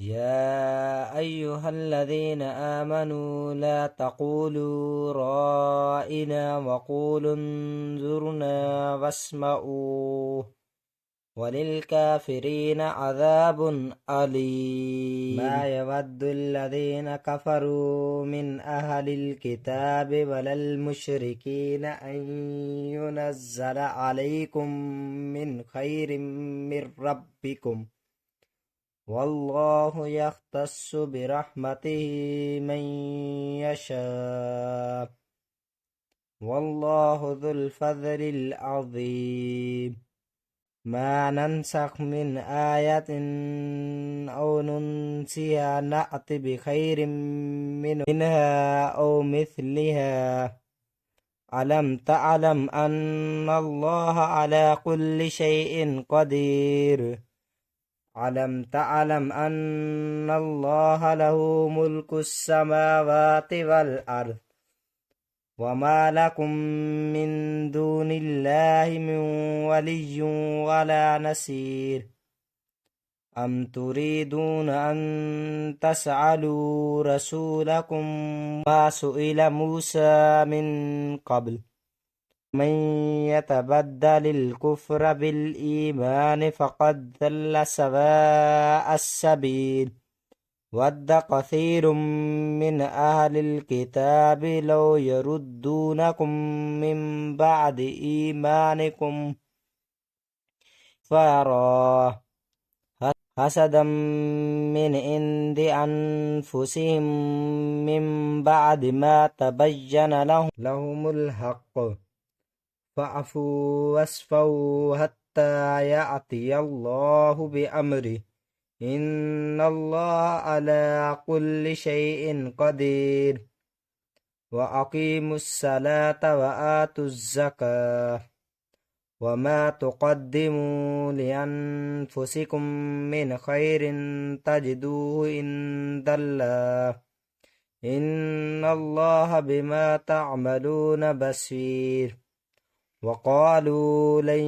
يا أيها الذين آمنوا لا تقولوا رائنا وقولوا انظرنا واسمعوا وللكافرين عذاب أليم. ما يود الذين كفروا من أهل الكتاب ولا المشركين أن ينزل عليكم من خير من ربكم والله يختص برحمته من يشاء والله ذو الفضل العظيم. ما ننسخ من آية أو ننسها نأت بخير منها أو مثلها. ألم تعلم أن الله على كل شيء قدير. ألم تعلم أن الله له ملك السماوات والأرض وما لكم من دون الله من ولي ولا نصير. أم تريدون أن تسألوا رسولكم ما سئل موسى من قبل من يتبدل الكفر بالإيمان فقد ضل سواء السبيل. ود كثير من أهل الكتاب لو يردونكم من بعد إيمانكم كفارا حسدا من عند أنفسهم من بعد ما تبين لهم الحق فاعفوا واصفحوا حتى يأتي الله بأمره إن الله على كل شيء قدير. وأقيموا الصلاة وآتوا الزكاة وما تقدموا لأنفسكم من خير تجدوه عند الله إن الله بما تعملون بصير. وقالوا لن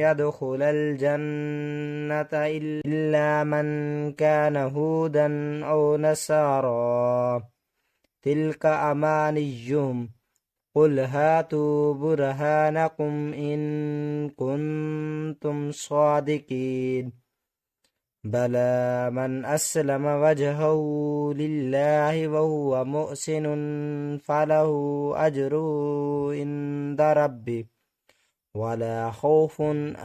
يدخل الجنة إلا من كان هودا أو نصارى تلك أمانيهم قل هاتوا برهانكم إن كنتم صادقين. بلى من أسلم وجهه لله وهو محسن فله أجره عند ربه ولا خوف